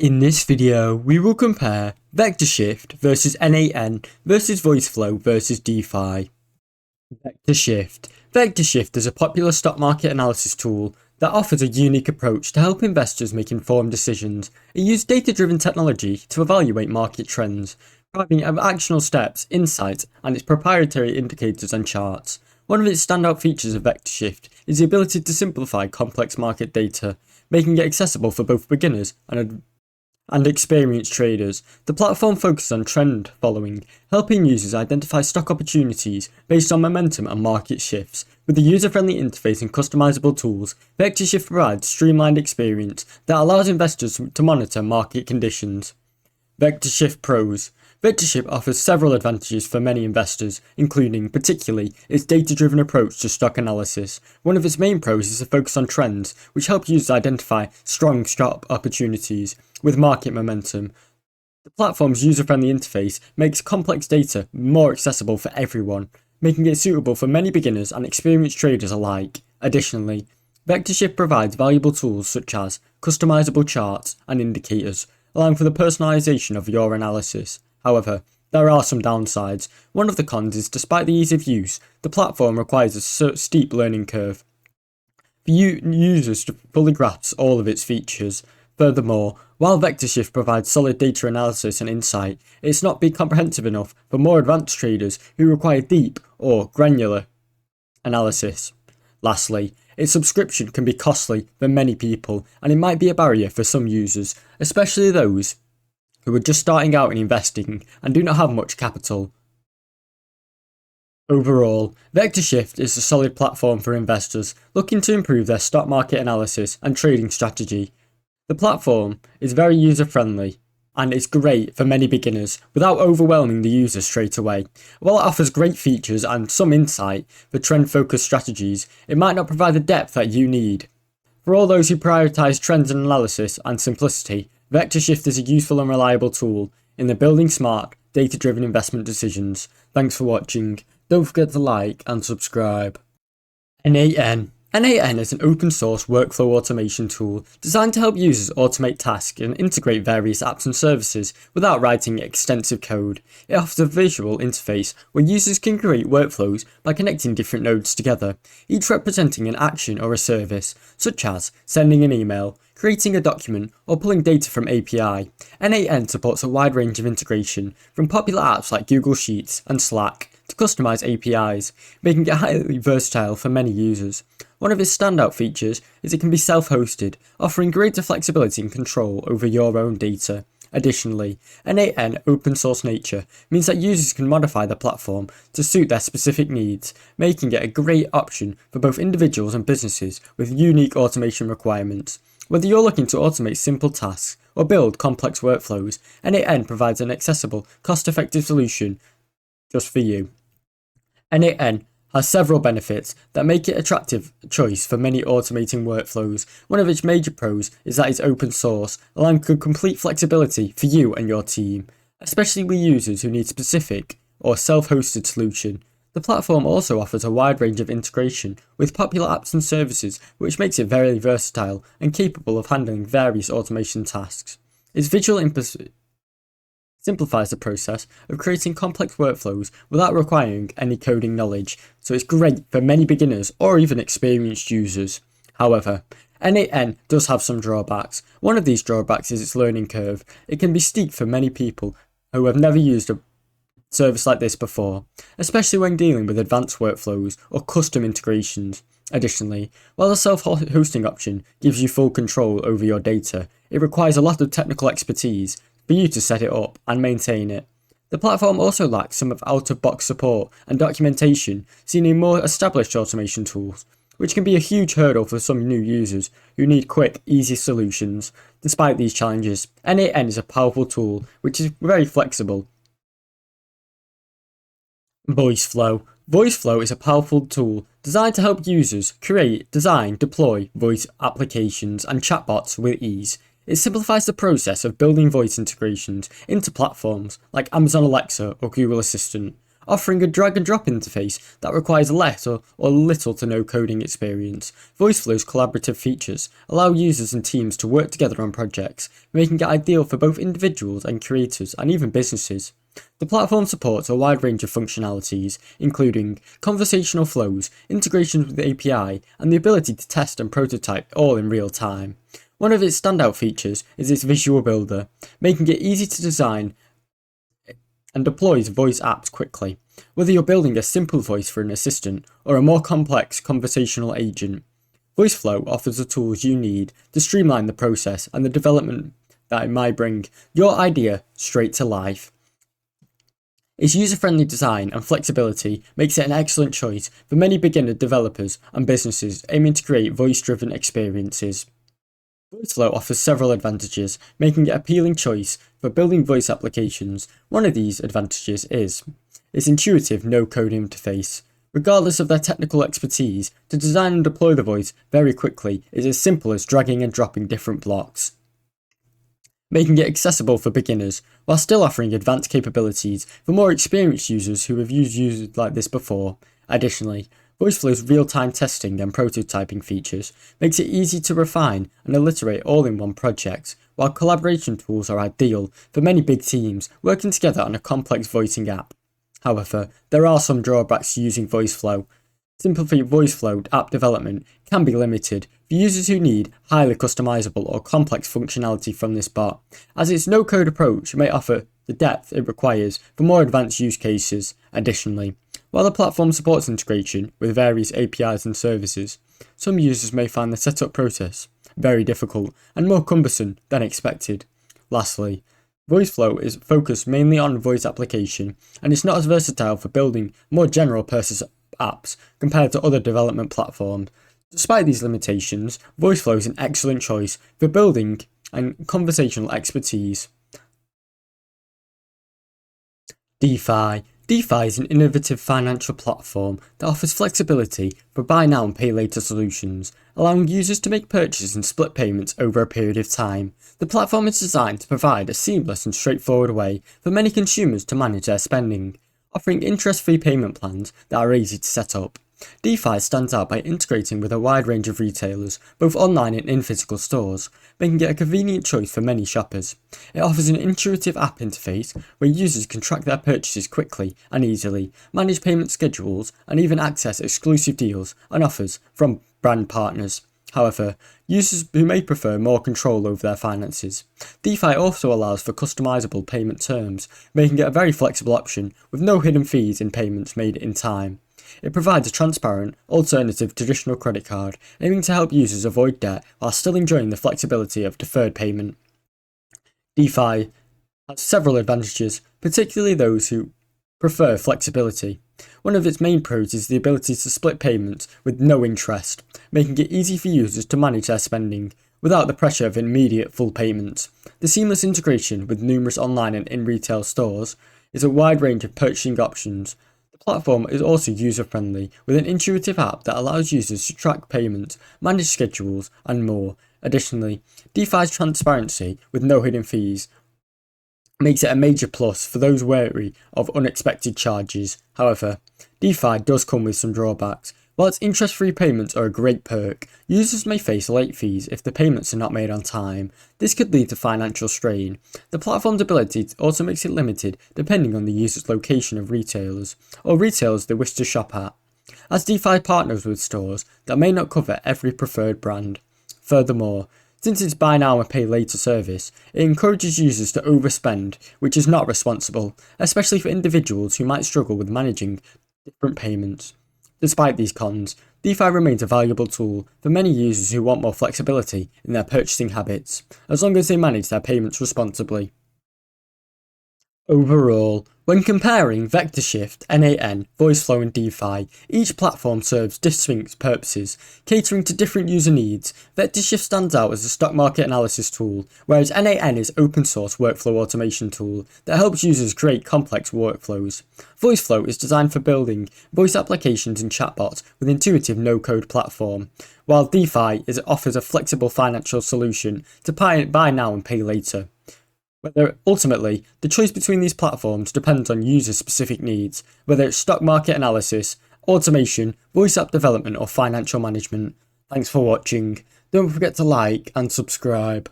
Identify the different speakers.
Speaker 1: In this video, we will compare Vectorshift versus N8N versus Voiceflow versus Dify. Vectorshift. Vectorshift is a popular stock market analysis tool that offers a unique approach to help investors make informed decisions. It uses data-driven technology to evaluate market trends, providing actionable steps, insights, and its proprietary indicators and charts. One of its standout features of Vectorshift is the ability to simplify complex market data, making it accessible for both beginners and experienced traders. The platform focuses on trend following, helping users identify stock opportunities based on momentum and market shifts. With a user-friendly interface and customizable tools, Vectorshift provides a streamlined experience that allows investors to monitor market conditions. Vectorshift Pros. Vectorshift offers several advantages for many investors, including, particularly, its data-driven approach to stock analysis. One of its main pros is a focus on trends, which help users identify strong stock opportunities with market momentum. The platform's user-friendly interface makes complex data more accessible for everyone, making it suitable for many beginners and experienced traders alike. Additionally, Vectorshift provides valuable tools such as customizable charts and indicators, allowing for the personalization of your analysis. However, there are some downsides. One of the cons is, despite the ease of use, the platform requires a steep learning curve for users to fully grasp all of its features. Furthermore, while Vectorshift provides solid data analysis and insight, it's not been comprehensive enough for more advanced traders who require deep or granular analysis. Lastly, its subscription can be costly for many people, and it might be a barrier for some users, especially those who are just starting out in investing and do not have much capital. Overall, Vectorshift is a solid platform for investors looking to improve their stock market analysis and trading strategy. The platform is very user-friendly and is great for many beginners without overwhelming the user straight away. While it offers great features and some insight for trend-focused strategies, it might not provide the depth that you need. For all those who prioritise trends and analysis and simplicity, Vectorshift is a useful and reliable tool in the building smart, data-driven investment decisions. Thanks for watching. Don't forget to like and subscribe. N8N. N8N is an open source workflow automation tool designed to help users automate tasks and integrate various apps and services without writing extensive code. It offers a visual interface where users can create workflows by connecting different nodes together, each representing an action or a service, such as sending an email, creating a document, or pulling data from API. N8N supports a wide range of integration, from popular apps like Google Sheets and Slack to customized APIs, making it highly versatile for many users. One of its standout features is it can be self-hosted, offering greater flexibility and control over your own data. Additionally, N8N open source nature means that users can modify the platform to suit their specific needs, making it a great option for both individuals and businesses with unique automation requirements. Whether you're looking to automate simple tasks or build complex workflows, N8N provides an accessible, cost-effective solution just for you. N8N has several benefits that make it an attractive choice for many automating workflows. One of its major pros is that it's open source, allowing for complete flexibility for you and your team, especially with users who need specific or self-hosted solution. The platform also offers a wide range of integration with popular apps and services, which makes it very versatile and capable of handling various automation tasks. Its visual simplifies the process of creating complex workflows without requiring any coding knowledge, so it's great for many beginners or even experienced users. However, N8N does have some drawbacks. One of these drawbacks is its learning curve. It can be steep for many people who have never used a service like this before, especially when dealing with advanced workflows or custom integrations. Additionally, while the self-hosting option gives you full control over your data, it requires a lot of technical expertise for you to set it up and maintain it. The platform also lacks some of out-of-box support and documentation seen in more established automation tools, which can be a huge hurdle for some new users who need quick, easy solutions. Despite these challenges, N8N is a powerful tool which is very flexible. Voiceflow. Voiceflow is a powerful tool designed to help users create, design, deploy voice applications and chatbots with ease. It simplifies the process of building voice integrations into platforms like Amazon Alexa or Google Assistant, offering a drag and drop interface that requires less or little to no coding experience. Voiceflow's collaborative features allow users and teams to work together on projects, making it ideal for both individuals and creators and even businesses. The platform supports a wide range of functionalities, including conversational flows, integrations with the API, and the ability to test and prototype all in real time. One of its standout features is its visual builder, making it easy to design and deploys voice apps quickly. Whether you're building a simple voice for an assistant or a more complex conversational agent, Voiceflow offers the tools you need to streamline the process and the development that it might bring your idea straight to life. Its user-friendly design and flexibility makes it an excellent choice for many beginner developers and businesses aiming to create voice-driven experiences. Voiceflow offers several advantages, making it an appealing choice for building voice applications. One of these advantages is its intuitive no-code interface. Regardless of their technical expertise, to design and deploy the voice very quickly is as simple as dragging and dropping different blocks, making it accessible for beginners, while still offering advanced capabilities for more experienced users who have used users like this before. Additionally, Voiceflow's real-time testing and prototyping features makes it easy to refine and iterate all in one project, while collaboration tools are ideal for many big teams working together on a complex voicing app. However, there are some drawbacks to using Voiceflow. Simply Voiceflow app development can be limited for users who need highly customizable or complex functionality from this bot, as its no-code approach may offer the depth it requires for more advanced use cases. Additionally, while the platform supports integration with various APIs and services, some users may find the setup process very difficult and more cumbersome than expected. Lastly, Voiceflow is focused mainly on voice application, and it's not as versatile for building more general purpose apps compared to other development platforms. Despite these limitations, Voiceflow is an excellent choice for building and conversational expertise. Dify. Dify is an innovative financial platform that offers flexibility for buy now and pay later solutions, allowing users to make purchases and split payments over a period of time. The platform is designed to provide a seamless and straightforward way for many consumers to manage their spending, offering interest-free payment plans that are easy to set up. Dify stands out by integrating with a wide range of retailers, both online and in physical stores, making it a convenient choice for many shoppers. It offers an intuitive app interface where users can track their purchases quickly and easily, manage payment schedules, and even access exclusive deals and offers from brand partners. However, users who may prefer more control over their finances. Dify also allows for customizable payment terms, making it a very flexible option with no hidden fees in payments made in time. It provides a transparent, alternative to traditional credit card, aiming to help users avoid debt while still enjoying the flexibility of deferred payment. Dify has several advantages, particularly those who prefer flexibility. One of its main pros is the ability to split payments with no interest, making it easy for users to manage their spending without the pressure of immediate full payments. The seamless integration with numerous online and in-retail stores is a wide range of purchasing options. The platform is also user-friendly, with an intuitive app that allows users to track payments, manage schedules, and more. Additionally, Dify's transparency with no hidden fees makes it a major plus for those wary of unexpected charges. However, Dify does come with some drawbacks. While its interest-free payments are a great perk, users may face late fees if the payments are not made on time. This could lead to financial strain. The platform's ability also makes it limited depending on the user's location of retailers, or retailers they wish to shop at, as Dify partners with stores that may not cover every preferred brand. Furthermore, since its buy now and pay later service, it encourages users to overspend, which is not responsible, especially for individuals who might struggle with managing different payments. Despite these cons, Dify remains a valuable tool for many users who want more flexibility in their purchasing habits, as long as they manage their payments responsibly. Overall, when comparing Vectorshift, N8N, Voiceflow and Dify, each platform serves distinct purposes, catering to different user needs. Vectorshift stands out as a stock market analysis tool, whereas N8N is an open source workflow automation tool that helps users create complex workflows. Voiceflow is designed for building voice applications and chatbots with intuitive no-code platform, while Dify offers a flexible financial solution to buy now and pay later. Ultimately, the choice between these platforms depends on user specific needs, whether it's stock market analysis, automation, voice app development or financial management. Thanks for watching. Don't forget to like and subscribe.